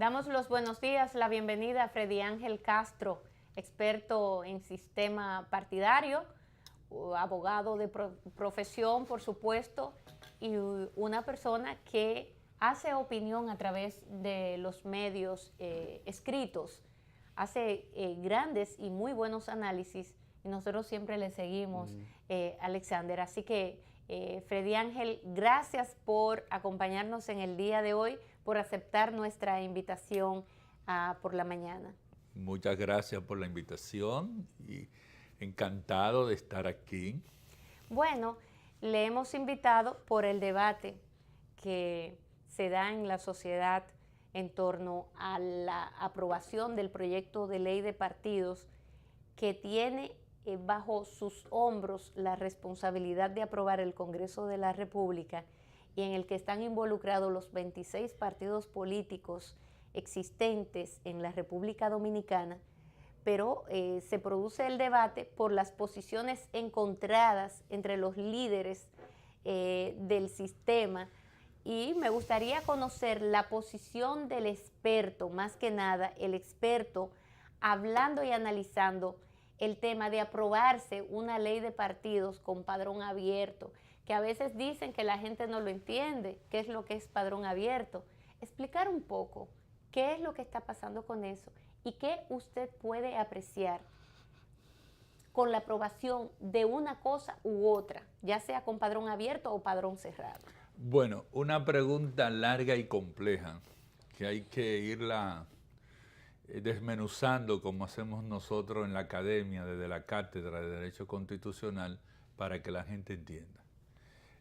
Damos los buenos días, la bienvenida a Freddy Ángel Castro, experto en sistema partidario, abogado de profesión, por supuesto, y una persona que hace opinión a través de los medios escritos, hace grandes y muy buenos análisis, y nosotros siempre le seguimos, Alexander. Así que, Freddy Ángel, gracias por acompañarnos en el día de hoy, por aceptar nuestra invitación por la mañana. Muchas gracias por la invitación y encantado de estar aquí. Bueno, le hemos invitado por el debate que se da en la sociedad en torno a la aprobación del proyecto de ley de partidos que tiene bajo sus hombros la responsabilidad de aprobar el Congreso de la República y en el que están involucrados los 26 partidos políticos existentes en la República Dominicana, pero se produce el debate por las posiciones encontradas entre los líderes del sistema, y me gustaría conocer la posición del experto, más que nada el experto hablando y analizando el tema de aprobarse una ley de partidos con padrón abierto, que a veces dicen que la gente no lo entiende, qué es lo que es padrón abierto. Explicar un poco qué es lo que está pasando con eso y qué usted puede apreciar con la aprobación de una cosa u otra, ya sea con padrón abierto o padrón cerrado. Bueno, una pregunta larga y compleja que hay que irla desmenuzando como hacemos nosotros en la academia, desde la Cátedra de Derecho Constitucional, para que la gente entienda.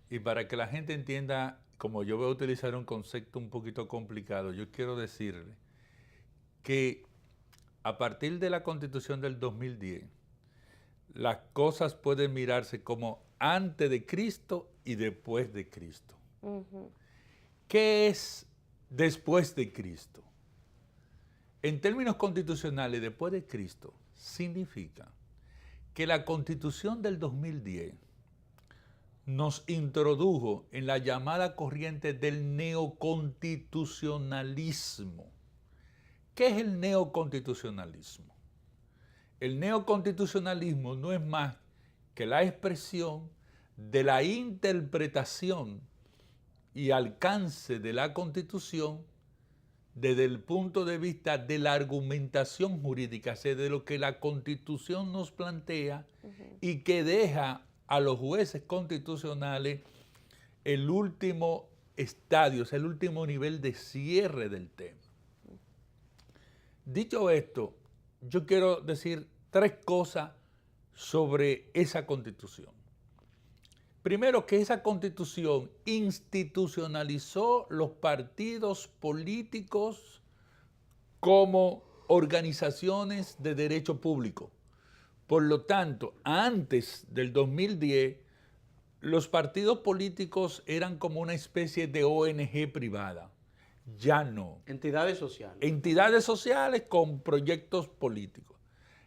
Y para que la gente entienda, como yo voy a utilizar un concepto un poquito complicado, yo quiero decirle que a partir de la Constitución del 2010, las cosas pueden mirarse como antes de Cristo y después de Cristo. ¿Qué es después de Cristo? En términos constitucionales, después de Cristo significa que la Constitución del 2010 nos introdujo en la llamada corriente del neoconstitucionalismo. ¿Qué es el neoconstitucionalismo? El neoconstitucionalismo no es más que la expresión de la interpretación y alcance de la Constitución desde el punto de vista de la argumentación jurídica, de lo que la Constitución nos plantea y que deja a los jueces constitucionales el último estadio, el último nivel de cierre del tema. Dicho esto, yo quiero decir tres cosas sobre esa Constitución. Primero, que esa Constitución institucionalizó los partidos políticos como organizaciones de derecho público. Por lo tanto, antes del 2010, los partidos políticos eran como una especie de ONG privada. Ya no. Entidades sociales. Entidades sociales con proyectos políticos.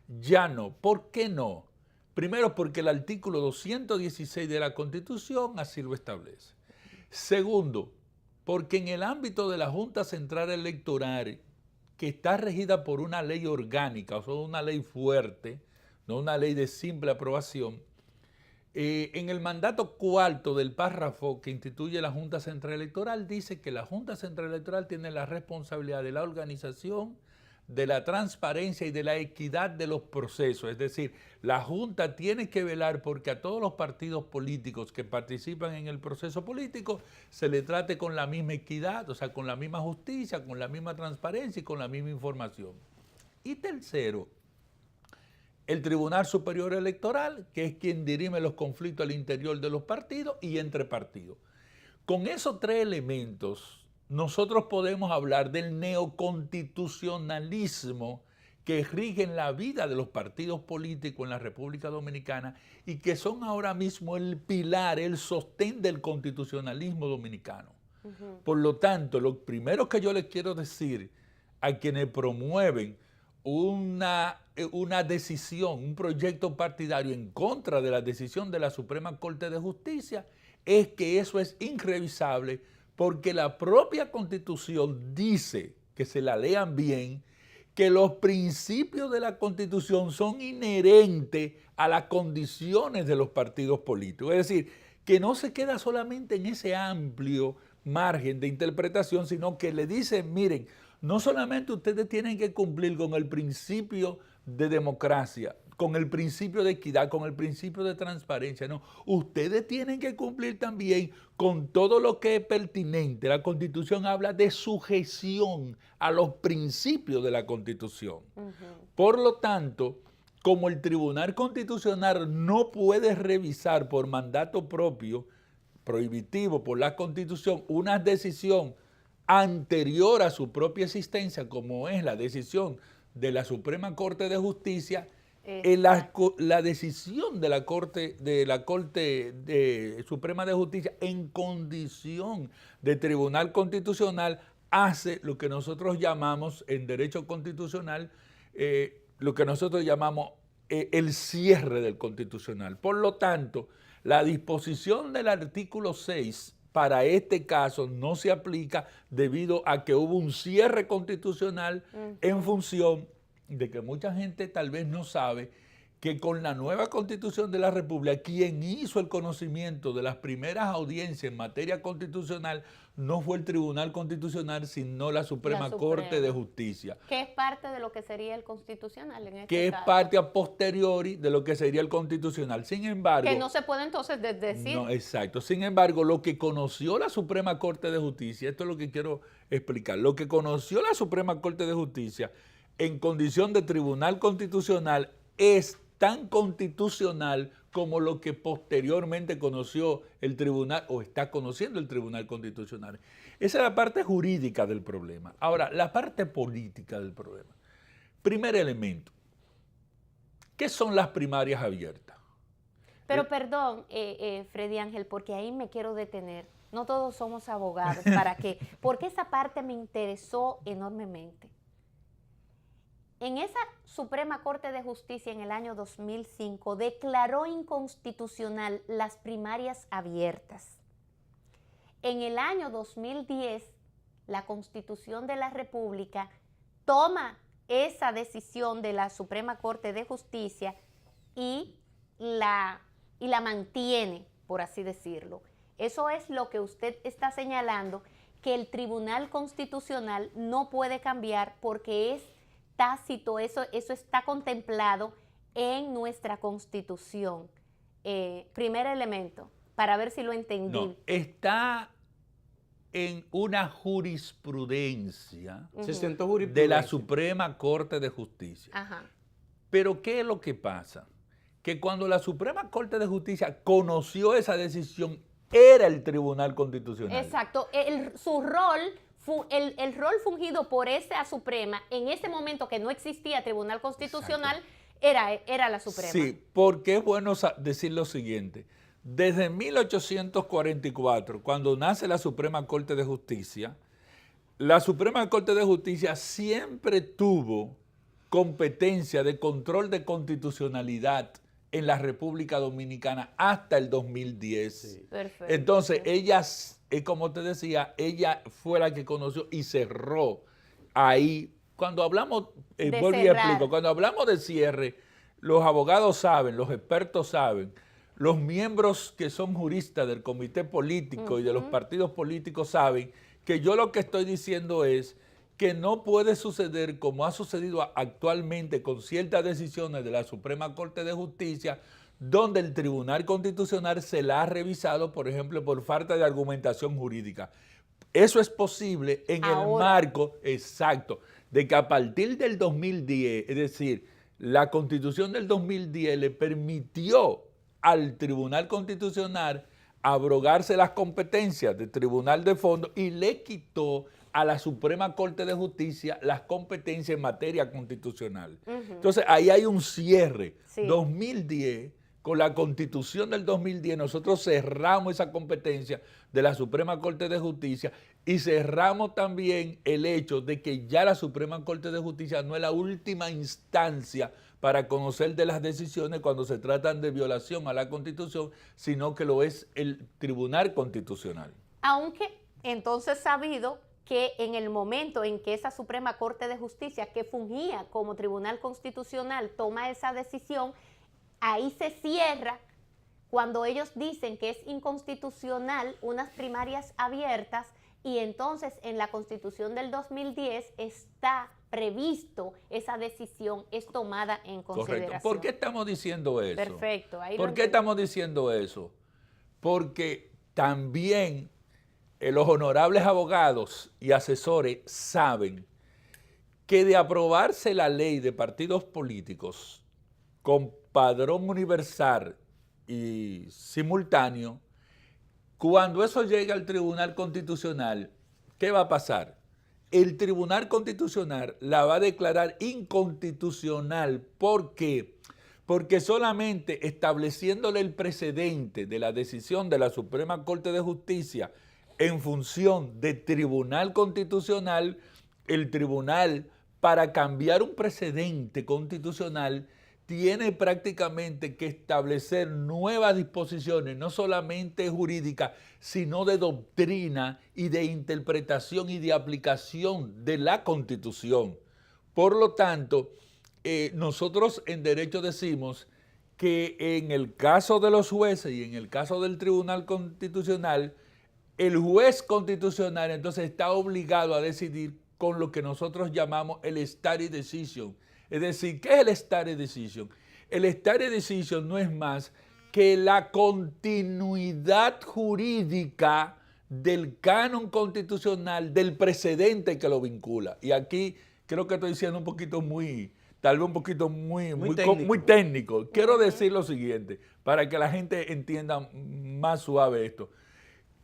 Ya no. ¿Por qué no? Primero, porque el artículo 216 de la Constitución así lo establece. Segundo, porque en el ámbito de la Junta Central Electoral, que está regida por una ley orgánica, o sea, una ley fuerte, no una ley de simple aprobación, en el mandato cuarto del párrafo que instituye la Junta Central Electoral dice que la Junta Central Electoral tiene la responsabilidad de la organización, de la transparencia y de la equidad de los procesos. Es decir, la Junta tiene que velar porque a todos los partidos políticos que participan en el proceso político se le trate con la misma equidad, o sea, con la misma justicia, con la misma transparencia y con la misma información. Y tercero, el Tribunal Superior Electoral, que es quien dirime los conflictos al interior de los partidos y entre partidos. Con esos tres elementos, nosotros podemos hablar del neoconstitucionalismo que rige la vida de los partidos políticos en la República Dominicana y que son ahora mismo el pilar, el sostén del constitucionalismo dominicano. Por lo tanto, lo primero que yo les quiero decir a quienes promueven una decisión, un proyecto partidario en contra de la decisión de la Suprema Corte de Justicia, es que eso es irrevisable, porque la propia Constitución dice que se la lean bien, que los principios de la Constitución son inherentes a las condiciones de los partidos políticos. Es decir, que no se queda solamente en ese amplio margen de interpretación, sino que le dicen, miren, no solamente ustedes tienen que cumplir con el principio de democracia, con el principio de equidad, con el principio de transparencia, no, ustedes tienen que cumplir también con todo lo que es pertinente. La Constitución habla de sujeción a los principios de la Constitución. Por lo tanto, como el Tribunal Constitucional no puede revisar por mandato propio, prohibitivo por la Constitución, una decisión anterior a su propia existencia, como es la decisión de la Suprema Corte de Justicia, la decisión de la Corte Suprema de Justicia en condición de Tribunal Constitucional hace lo que nosotros llamamos en derecho constitucional, lo que nosotros llamamos el cierre del constitucional. Por lo tanto, la disposición del artículo 6 para este caso no se aplica debido a que hubo un cierre constitucional en función de que mucha gente tal vez no sabe que con la nueva Constitución de la República, quien hizo el conocimiento de las primeras audiencias en materia constitucional no fue el Tribunal Constitucional, sino la Suprema Corte de Justicia. Que es parte de lo que sería el constitucional en este que caso. Es parte a posteriori de lo que sería el constitucional. Sin embargo... Que no se puede entonces decir... No, exacto. Sin embargo, lo que conoció la Suprema Corte de Justicia, esto es lo que quiero explicar, lo que conoció la Suprema Corte de Justicia en condición de Tribunal Constitucional es tan constitucional como lo que posteriormente conoció el tribunal o está conociendo el Tribunal Constitucional. Esa es la parte jurídica del problema. Ahora, la parte política del problema. Primer elemento, ¿qué son las primarias abiertas? Pero perdón, Freddy Ángel, porque ahí me quiero detener. No todos somos abogados, ¿para qué? Porque esa parte me interesó enormemente. En esa Suprema Corte de Justicia en el año 2005 declaró inconstitucional las primarias abiertas. En el año 2010, la Constitución de la República toma esa decisión de la Suprema Corte de Justicia y la mantiene, por así decirlo. Eso es lo que usted está señalando, que el Tribunal Constitucional no puede cambiar porque es tácito, eso está contemplado en nuestra Constitución. Primer elemento, para ver si lo entendí. No, está en una jurisprudencia de la Suprema Corte de Justicia. Ajá. Pero ¿qué es lo que pasa? Que cuando la Suprema Corte de conoció esa decisión, era el Tribunal Constitucional. Exacto. Su rol... El rol fungido por esa Suprema, en ese momento que no existía Tribunal Constitucional, era la Suprema. Sí, porque es bueno decir lo siguiente. Desde 1844, cuando nace la Suprema Corte de Justicia, la Suprema Corte de Justicia siempre tuvo competencia de control de constitucionalidad en la República Dominicana hasta el 2010. Sí. Perfecto. Entonces, como te decía, ella fue la que conoció y cerró ahí. Cuando hablamos, cuando hablamos de cierre, los abogados saben, los expertos saben, los miembros que son juristas del comité político y de los partidos políticos saben que yo lo que estoy diciendo es que no puede suceder como ha sucedido actualmente con ciertas decisiones de la Suprema Corte de Justicia, donde el Tribunal Constitucional se la ha revisado, por ejemplo, por falta de argumentación jurídica. Eso es posible en el marco exacto de que a partir del 2010, es decir, la Constitución del 2010 le permitió al Tribunal Constitucional abrogarse las competencias del Tribunal de Fondo y le quitó a la Suprema Corte de Justicia las competencias en materia constitucional. Entonces, ahí hay un cierre. Sí. 2010, con la Constitución del 2010, nosotros cerramos esa competencia de la Suprema Corte de Justicia y cerramos también el hecho de que ya la Suprema Corte de Justicia no es la última instancia para conocer de las decisiones cuando se tratan de violación a la Constitución, sino que lo es el Tribunal Constitucional. Aunque entonces sabido que en el momento en que esa Suprema Corte de Justicia, que fungía como Tribunal Constitucional, toma esa decisión, ahí se cierra cuando ellos dicen que es inconstitucional unas primarias abiertas, y entonces en la Constitución del 2010 está previsto esa decisión, es tomada en consideración. Correcto. ¿Por qué estamos diciendo eso? Perfecto. ¿Por qué estamos diciendo eso? Porque también los honorables abogados y asesores saben que de aprobarse la ley de partidos políticos con padrón universal y simultáneo, cuando eso llegue al Tribunal Constitucional, ¿qué va a pasar? El Tribunal Constitucional la va a declarar inconstitucional. ¿Por qué? Porque solamente estableciéndole el precedente de la decisión de la Suprema Corte de Justicia en función de Tribunal Constitucional, el tribunal, para cambiar un precedente constitucional, tiene prácticamente que establecer nuevas disposiciones, no solamente jurídicas, sino de doctrina y de interpretación y de aplicación de la Constitución. Por lo tanto, nosotros en derecho decimos que en el caso de los jueces y en el caso del Tribunal Constitucional, el juez constitucional entonces está obligado a decidir con lo que nosotros llamamos el stare decision. Es decir, ¿qué es el stare decision? El stare decision no es más que la continuidad jurídica del canon constitucional, del precedente que lo vincula. Y aquí creo que estoy diciendo un poquito tal vez un poquito muy técnico. Quiero decir lo siguiente, para que la gente entienda más suave esto.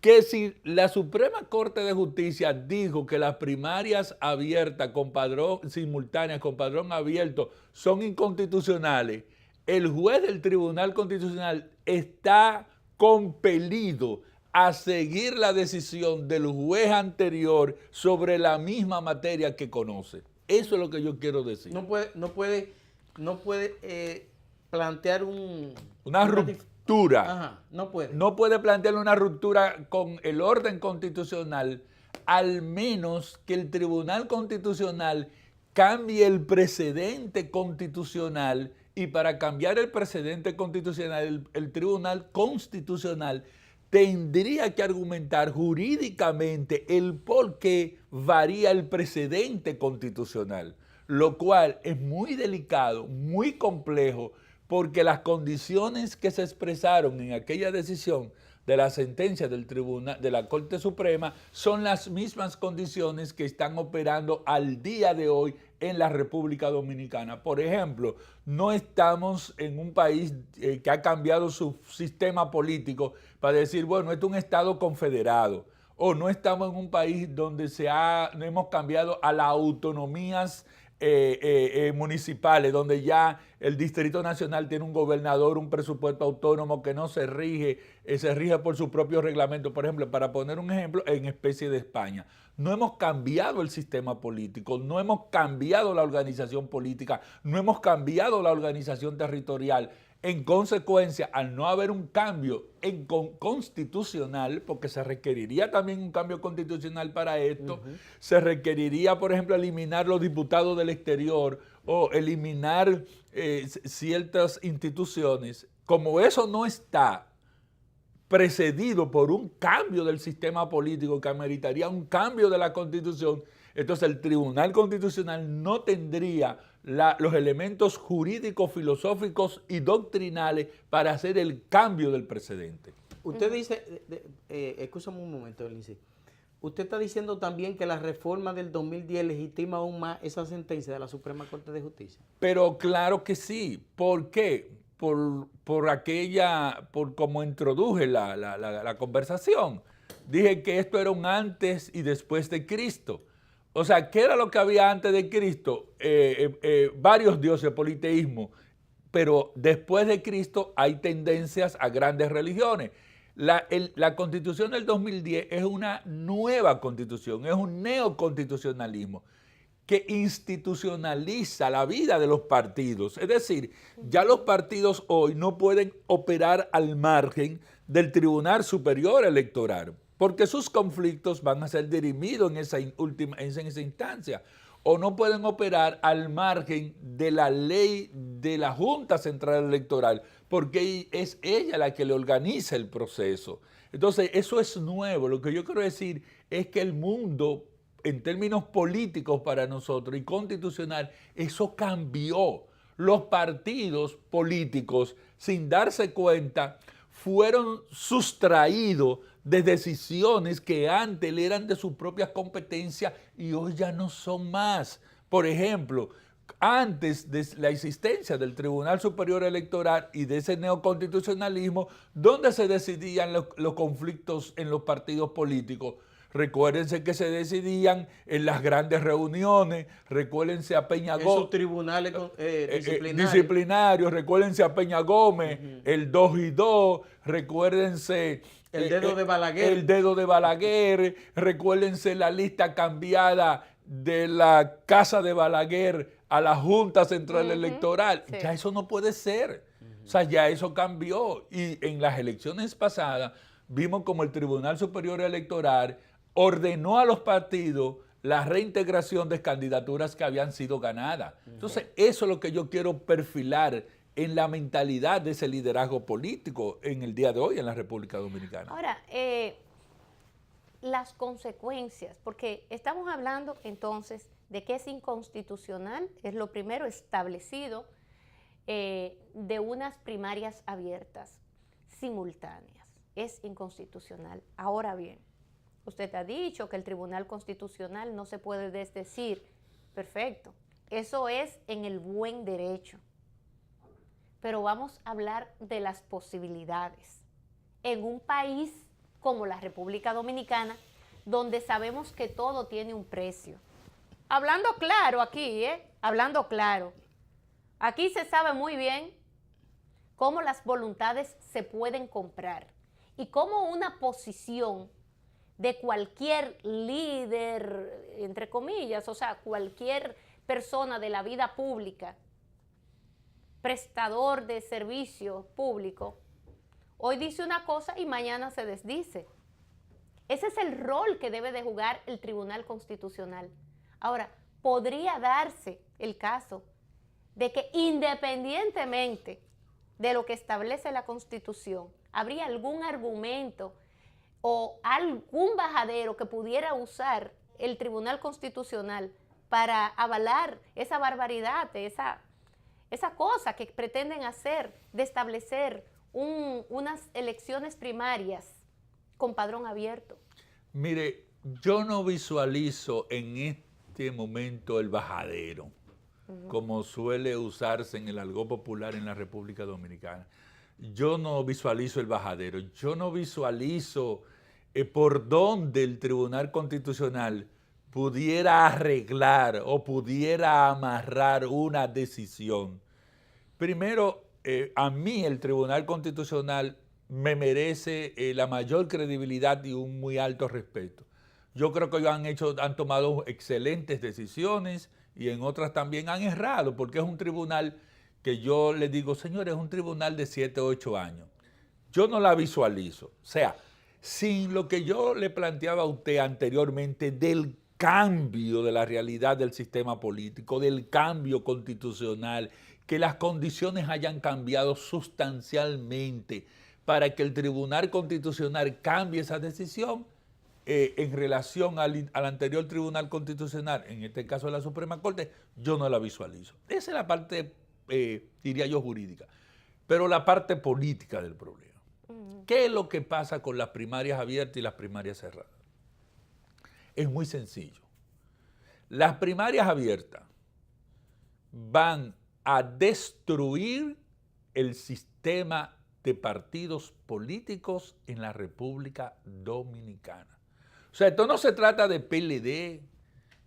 Que si la Suprema Corte de Justicia dijo que las primarias abiertas con padrón, simultáneas con padrón abierto, son inconstitucionales, el juez del Tribunal Constitucional está compelido a seguir la decisión del juez anterior sobre la misma materia que conoce. Eso es lo que yo quiero decir. No puede plantear una ruptura. Ajá, no puede. No puede plantear una ruptura con el orden constitucional, al menos que el Tribunal Constitucional cambie el precedente constitucional, y para cambiar el precedente constitucional, el Tribunal Constitucional tendría que argumentar jurídicamente el por qué varía el precedente constitucional, lo cual es muy delicado, muy complejo, porque las condiciones que se expresaron en aquella decisión de la sentencia del Tribunal de la Corte Suprema son las mismas condiciones que están operando al día de hoy en la República Dominicana. Por ejemplo, no estamos en un país que ha cambiado su sistema político para decir, bueno, esto es un Estado confederado, o no estamos en un país donde no hemos cambiado a las autonomías municipales, donde ya el Distrito Nacional tiene un gobernador, un presupuesto autónomo que no se rige por su propio reglamento. Por ejemplo, para poner un ejemplo, en especie de España. No hemos cambiado el sistema político, no hemos cambiado la organización política, no hemos cambiado la organización territorial. En consecuencia, al no haber un cambio constitucional, porque se requeriría también un cambio constitucional para esto, se requeriría, por ejemplo, eliminar los diputados del exterior o eliminar ciertas instituciones. Como eso no está precedido por un cambio del sistema político que ameritaría un cambio de la Constitución, entonces el Tribunal Constitucional no tendría los elementos jurídicos, filosóficos y doctrinales para hacer el cambio del precedente. Usted dice, escúchame un momento, Lindsay. Usted está diciendo también que la reforma del 2010 legitima aún más esa sentencia de la Suprema Corte de Justicia. Pero claro que sí. ¿Por qué? Por como introduje la conversación. Dije que esto era un antes y después de Cristo. O sea, ¿qué era lo que había antes de Cristo? Varios dioses, politeísmo, pero después de Cristo hay tendencias a grandes religiones. La Constitución del 2010 es una nueva Constitución, es un neoconstitucionalismo que institucionaliza la vida de los partidos. Es decir, ya los partidos hoy no pueden operar al margen del Tribunal Superior Electoral. porque sus conflictos van a ser dirimidos en esa instancia, o no pueden operar al margen de la ley de la Junta Central Electoral, porque es ella la que le organiza el proceso. Entonces, eso es nuevo. Lo que yo quiero decir es que el mundo, en términos políticos para nosotros y constitucional, eso cambió. Los partidos políticos, sin darse cuenta, fueron sustraídos de decisiones que antes eran de sus propias competencias y hoy ya no son más. Por ejemplo, antes de la existencia del Tribunal Superior Electoral y de ese neoconstitucionalismo, ¿dónde se decidían los conflictos en los partidos políticos? Recuérdense que se decidían en las grandes reuniones, recuérdense a Peña Gómez. Esos tribunales disciplinarios, recuérdense a Peña Gómez, el 2 y 2, recuérdense... El dedo de Balaguer. El dedo de Balaguer, recuérdense la lista cambiada de la casa de Balaguer a la Junta Central Electoral. Sí. Ya eso no puede ser. O sea, ya eso cambió. Y en las elecciones pasadas vimos como el Tribunal Superior Electoral ordenó a los partidos la reintegración de candidaturas que habían sido ganadas. Entonces, eso es lo que yo quiero perfilar en la mentalidad de ese liderazgo político en el día de hoy en la República Dominicana. Ahora, las consecuencias, porque estamos hablando entonces de que es inconstitucional, es lo primero establecido, de unas primarias abiertas, simultáneas. Es inconstitucional. Ahora bien, usted ha dicho que el Tribunal Constitucional no se puede desdecir. Perfecto. Eso es en el buen derecho. Pero vamos a hablar de las posibilidades. En un país como la República Dominicana, donde sabemos que todo tiene un precio. Hablando claro aquí, hablando claro. Aquí se sabe muy bien cómo las voluntades se pueden comprar y cómo una posición de cualquier líder, entre comillas, o sea, cualquier persona de la vida pública, prestador de servicio público, hoy dice una cosa y mañana se desdice. Ese es el rol que debe de jugar el Tribunal Constitucional. Ahora, podría darse el caso de que independientemente de lo que establece la Constitución, habría algún argumento o algún bajadero que pudiera usar el Tribunal Constitucional para avalar esa barbaridad, esa cosa que pretenden hacer de establecer unas elecciones primarias con padrón abierto. Mire, yo no visualizo en este momento el bajadero, como suele usarse en el argot popular en la República Dominicana. Yo no visualizo el bajadero, yo no visualizo por dónde el Tribunal Constitucional pudiera arreglar o pudiera amarrar una decisión. Primero, a mí el Tribunal Constitucional me merece la mayor credibilidad y un muy alto respeto. Yo creo que ellos han tomado excelentes decisiones y en otras también han errado, porque es un tribunal que yo les digo, señores, es un tribunal de 7 o 8 años. Yo no la visualizo. O sea, sin lo que yo le planteaba a usted anteriormente del cambio de la realidad del sistema político, del cambio constitucional, que las condiciones hayan cambiado sustancialmente para que el Tribunal Constitucional cambie esa decisión en relación al anterior Tribunal Constitucional, en este caso de la Suprema Corte, yo no la visualizo. Esa es la parte, diría yo, jurídica. Pero la parte política del problema. ¿Qué es lo que pasa con las primarias abiertas y las primarias cerradas? Es muy sencillo. Las primarias abiertas van a destruir el sistema de partidos políticos en la República Dominicana. O sea, esto no se trata de PLD,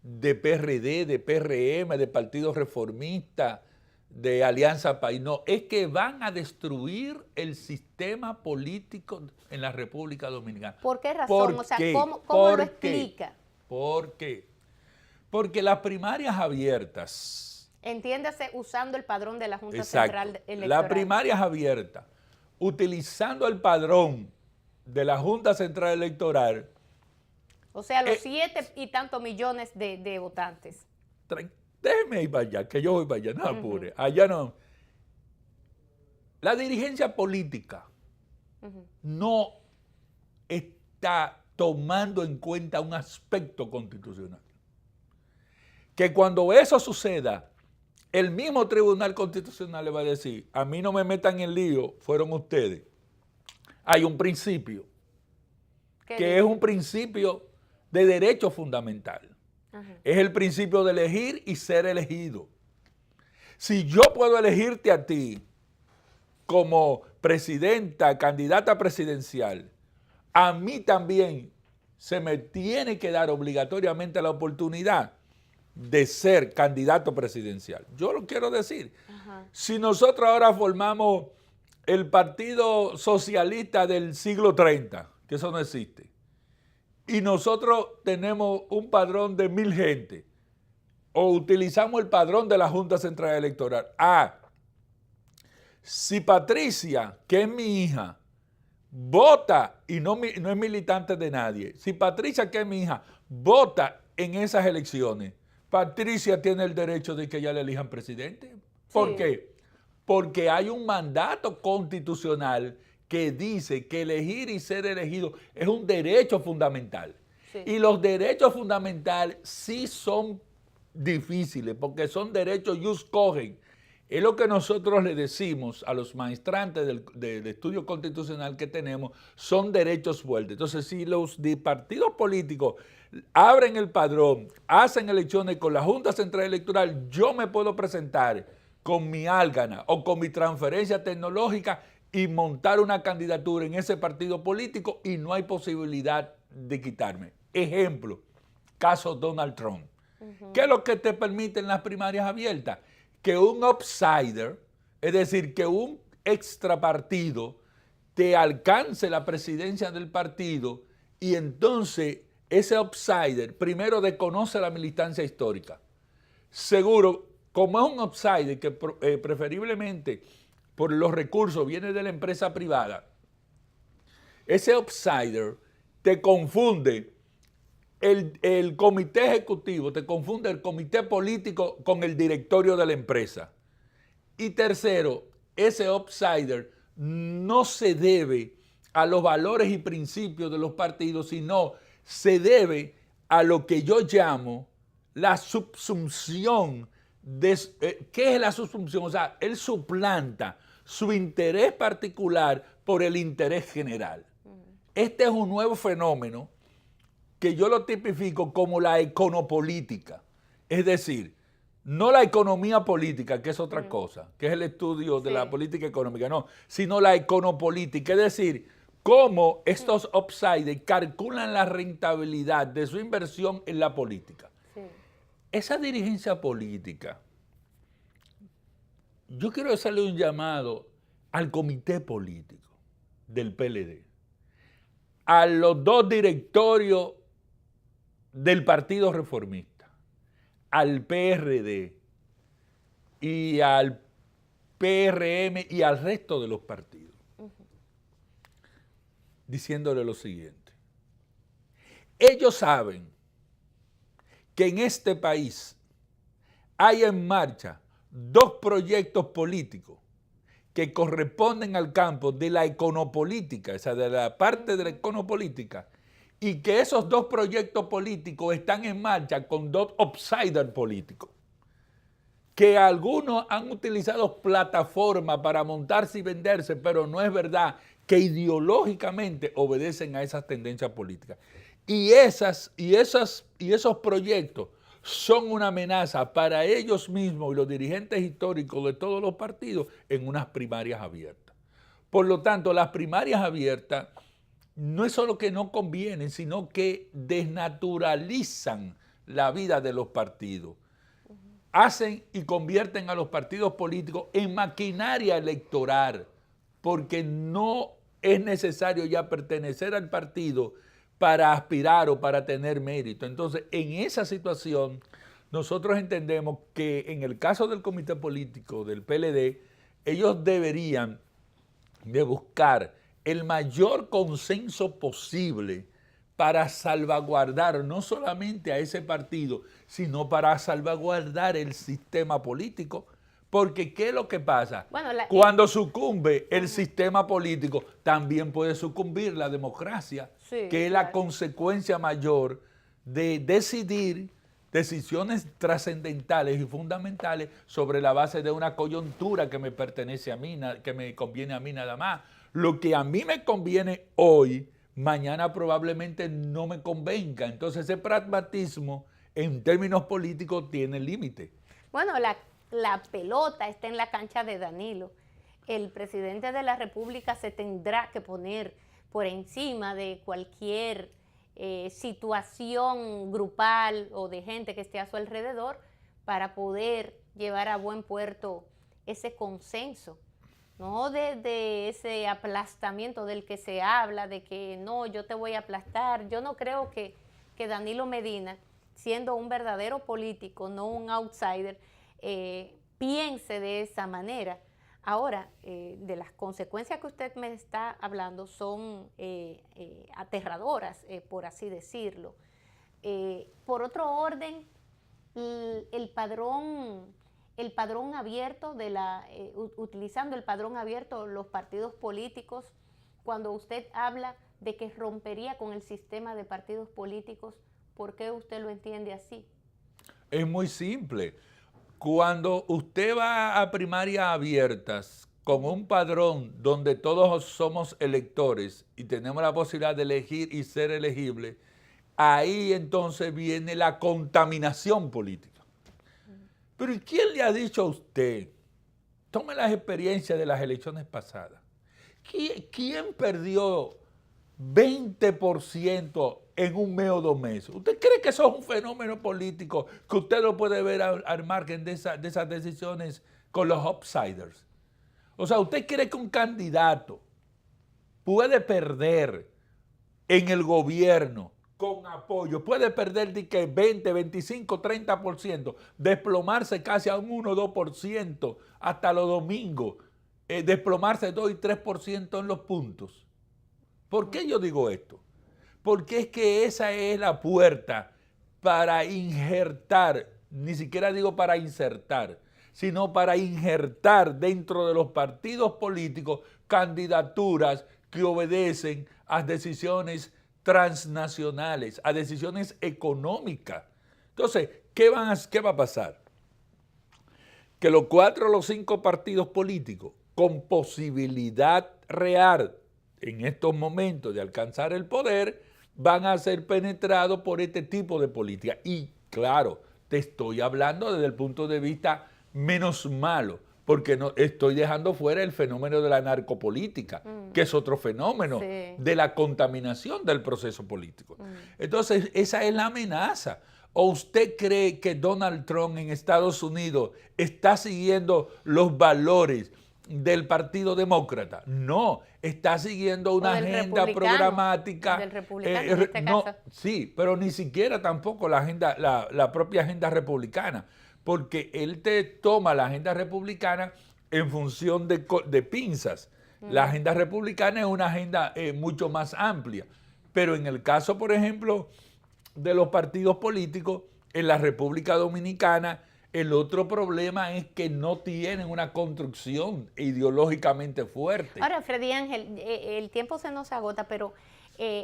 de PRD, de PRM, de Partido Reformista, de Alianza País. No, es que van a destruir el sistema político en la República Dominicana. ¿Por qué razón? O sea, ¿cómo lo explica? ¿Por qué? Porque las primarias abiertas... Entiéndase usando el padrón de la Junta Central Electoral. Las primarias abiertas, utilizando el padrón de la Junta Central Electoral. O sea, los 7 y tantos millones de votantes. Déjeme ir para allá, que yo voy para allá, no apure. Allá no. La dirigencia política no está tomando en cuenta un aspecto constitucional. Que cuando eso suceda, el mismo Tribunal Constitucional le va a decir, a mí no me metan en lío, fueron ustedes. Hay un principio, que es un principio de derecho fundamental. Es el principio de elegir y ser elegido. Si yo puedo elegirte a ti como presidenta, candidata presidencial, a mí también se me tiene que dar obligatoriamente la oportunidad de ser candidato presidencial. Yo lo quiero decir. Si nosotros ahora formamos el Partido Socialista del siglo 30, que eso no existe, y nosotros tenemos un padrón de 1000 gente, o utilizamos el padrón de la Junta Central Electoral. Si Patricia, que es mi hija, vota y no es militante de nadie, si Patricia, que es mi hija, vota en esas elecciones, Patricia tiene el derecho de que ella le elijan presidente. ¿Por qué? Porque hay un mandato constitucional que dice que elegir y ser elegido es un derecho fundamental. Y los derechos fundamentales sí son difíciles, porque son derechos jus cogens. Es lo que nosotros le decimos a los maestrantes del estudio constitucional que tenemos, son derechos fuertes. Entonces, si los partidos políticos abren el padrón, hacen elecciones con la Junta Central Electoral, yo me puedo presentar con mi álgana o con mi transferencia tecnológica y montar una candidatura en ese partido político y no hay posibilidad de quitarme. Ejemplo, caso Donald Trump. ¿Qué es lo que te permiten las primarias abiertas? Que un outsider, es decir, que un extrapartido te alcance la presidencia del partido y entonces ese outsider primero desconoce la militancia histórica. Seguro, como es un outsider que preferiblemente por los recursos viene de la empresa privada, ese outsider te confunde el comité ejecutivo, te confunde el comité político con el directorio de la empresa. Y tercero, ese outsider no se debe a los valores y principios de los partidos, sino se debe a lo que yo llamo la subsunción. ¿Qué es la subsunción? O sea, él suplanta su interés particular por el interés general. Este es un nuevo fenómeno que yo lo tipifico como la econopolítica. Es decir, no la economía política, que es otra cosa, que es el estudio de la política económica, no, sino la econopolítica. Es decir, cómo estos outsiders calculan la rentabilidad de su inversión en la política. Esa dirigencia política, yo quiero hacerle un llamado al comité político del PLD, a los 2 directorios del Partido Reformista, al PRD y al PRM y al resto de los partidos, diciéndole lo siguiente. Ellos saben que en este país hay en marcha 2 proyectos políticos que corresponden al campo de la econopolítica, o sea, de la parte de la econopolítica, y que esos 2 proyectos políticos están en marcha con 2 outsiders políticos, que algunos han utilizado plataformas para montarse y venderse, pero no es verdad que ideológicamente obedecen a esas tendencias políticas. Y esos proyectos son una amenaza para ellos mismos y los dirigentes históricos de todos los partidos en unas primarias abiertas. Por lo tanto, las primarias abiertas no es solo que no convienen, sino que desnaturalizan la vida de los partidos. Hacen y convierten a los partidos políticos en maquinaria electoral, porque no es necesario ya pertenecer al partido para aspirar o para tener mérito. Entonces, en esa situación, nosotros entendemos que en el caso del comité político del PLD, ellos deberían de buscar el mayor consenso posible para salvaguardar no solamente a ese partido, sino para salvaguardar el sistema político. Porque ¿qué es lo que pasa? Bueno, Cuando sucumbe el sistema político, también puede sucumbir la democracia, sí, que es la consecuencia mayor de decidir decisiones trascendentales y fundamentales sobre la base de una coyuntura que me pertenece a mí, que me conviene a mí nada más. Lo que a mí me conviene hoy, mañana probablemente no me convenga. Entonces ese pragmatismo en términos políticos tiene límite. Bueno, la pelota está en la cancha de Danilo. El presidente de la República se tendrá que poner por encima de cualquier situación grupal o de gente que esté a su alrededor para poder llevar a buen puerto ese consenso, no de ese aplastamiento del que se habla, de que no, yo te voy a aplastar. Yo no creo que Danilo Medina, siendo un verdadero político, no un outsider, piense de esa manera. Ahora, de las consecuencias que usted me está hablando son aterradoras, por así decirlo. Por otro orden, el padrón abierto, utilizando el padrón abierto, los partidos políticos, cuando usted habla de que rompería con el sistema de partidos políticos, ¿por qué usted lo entiende así? Es muy simple. Cuando usted va a primarias abiertas con un padrón donde todos somos electores y tenemos la posibilidad de elegir y ser elegibles, ahí entonces viene la contaminación política. Pero ¿y quién le ha dicho a usted? Tome las experiencias de las elecciones pasadas. ¿Quién perdió 20% en un mes o 2 meses? ¿Usted cree que eso es un fenómeno político que usted lo puede ver al margen de esas decisiones con los outsiders? O sea, ¿usted cree que un candidato puede perder en el gobierno con apoyo, puede perder de que 20, 25, 30%, desplomarse casi a un 1 o 2% hasta los domingos, desplomarse 2 y 3% en los puntos? ¿Por qué yo digo esto? Porque es que esa es la puerta para injertar, ni siquiera digo para insertar, sino para injertar dentro de los partidos políticos candidaturas que obedecen a decisiones transnacionales, a decisiones económicas. Entonces, ¿qué va a pasar? Que los 4 o los 5 partidos políticos con posibilidad real en estos momentos de alcanzar el poder van a ser penetrados por este tipo de política. Y claro, te estoy hablando desde el punto de vista menos malo, porque no estoy dejando fuera el fenómeno de la narcopolítica, que es otro fenómeno de la contaminación del proceso político. Entonces, esa es la amenaza. ¿O usted cree que Donald Trump en Estados Unidos está siguiendo los valores del Partido Demócrata? No, está siguiendo una agenda programática. Del republicano en este caso. Sí, pero ni siquiera tampoco la propia agenda republicana, porque él te toma la agenda republicana en función de pinzas. La agenda republicana es una agenda mucho más amplia, pero en el caso, por ejemplo, de los partidos políticos en la República Dominicana, el otro problema es que no tienen una construcción ideológicamente fuerte. Ahora, Freddy Ángel, el tiempo se nos agota, pero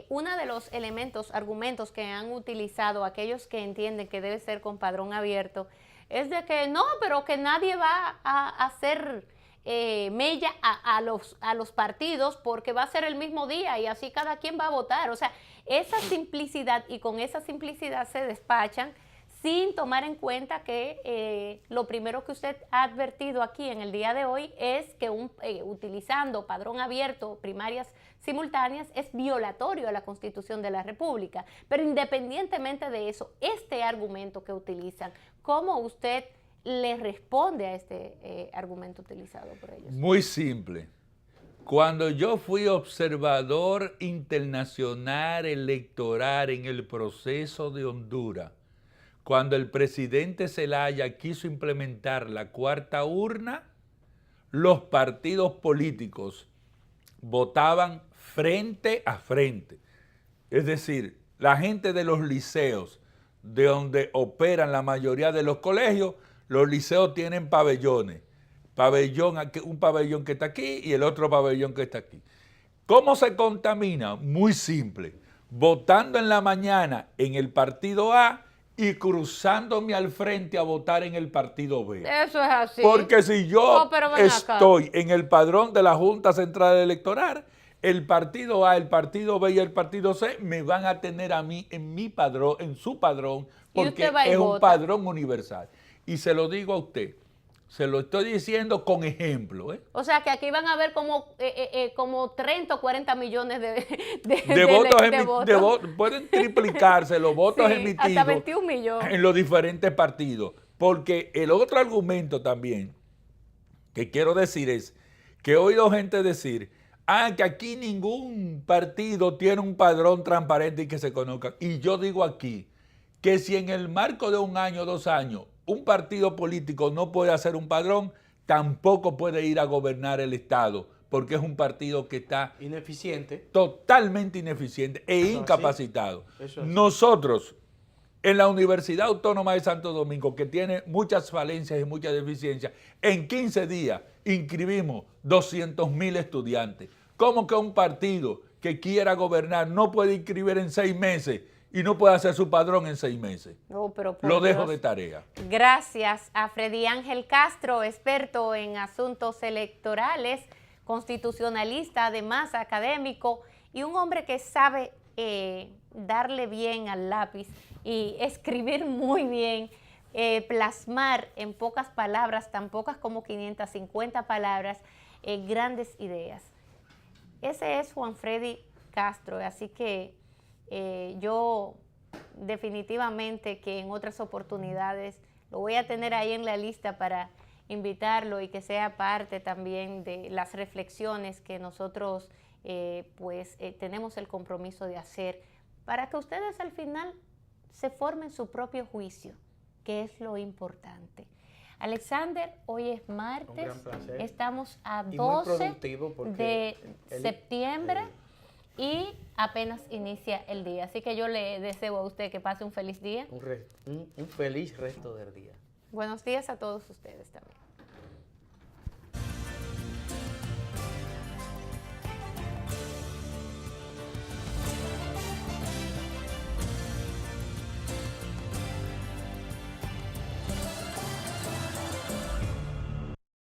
uno de los argumentos que han utilizado aquellos que entienden que debe ser con padrón abierto es de que no, pero que nadie va a hacer mella a los partidos porque va a ser el mismo día y así cada quien va a votar. O sea, esa simplicidad, y con esa simplicidad se despachan sin tomar en cuenta que lo primero que usted ha advertido aquí en el día de hoy es que utilizando padrón abierto, primarias simultáneas, es violatorio a la Constitución de la República. Pero independientemente de eso, este argumento que utilizan, ¿cómo usted le responde a este argumento utilizado por ellos? Muy simple. Cuando yo fui observador internacional electoral en el proceso de Honduras, cuando el presidente Zelaya quiso implementar la cuarta urna, los partidos políticos votaban frente a frente. Es decir, la gente de los liceos, de donde operan la mayoría de los colegios, los liceos tienen pabellones. Un pabellón que está aquí y el otro pabellón que está aquí. ¿Cómo se contamina? Muy simple. Votando en la mañana en el partido A y cruzándome al frente a votar en el partido B. Eso es así. Porque si yo Oh, pero ven acá. estoy en el padrón de la Junta Central Electoral, el partido A, el partido B y el partido C me van a tener a mí en mi padrón, en su padrón, Y porque usted va y es un vota. padrón universal. Y se lo digo a usted, se lo estoy diciendo con ejemplo, ¿eh? O sea que aquí van a haber como 30 o 40 millones De votos, votos. pueden triplicarse los votos Sí, emitidos hasta 21 millones. en los diferentes partidos. Porque el otro argumento también que quiero decir es que he oído gente decir, que aquí ningún partido tiene un padrón transparente y que se conozca. Y yo digo aquí que si en el marco de 1 año, 2 años, un partido político no puede hacer un padrón, tampoco puede ir a gobernar el Estado, porque es un partido que está Ineficiente. totalmente ineficiente e Eso incapacitado. Eso es. Nosotros, en la Universidad Autónoma de Santo Domingo, que tiene muchas falencias y muchas deficiencias, en 15 días inscribimos 200,000 estudiantes. ¿Cómo que un partido que quiera gobernar no puede inscribir en 6 meses y no puede hacer su padrón en 6 meses? No, pero por Lo dejo Dios. de tarea. Gracias a Freddy Ángel Castro, experto en asuntos electorales, constitucionalista, además académico, y un hombre que sabe darle bien al lápiz y escribir muy bien, plasmar en pocas palabras, tan pocas como 550 palabras, grandes ideas. Ese es Juan Freddy Castro, así que yo definitivamente que en otras oportunidades lo voy a tener ahí en la lista para invitarlo y que sea parte también de las reflexiones que nosotros tenemos el compromiso de hacer para que ustedes al final se formen su propio juicio, que es lo importante. Alexander, hoy es martes, Un gran placer. estamos a Y muy 12 productivo porque de septiembre y apenas inicia el día. Así que yo le deseo a usted que pase un feliz día. Un feliz resto del día. Buenos días a todos ustedes también.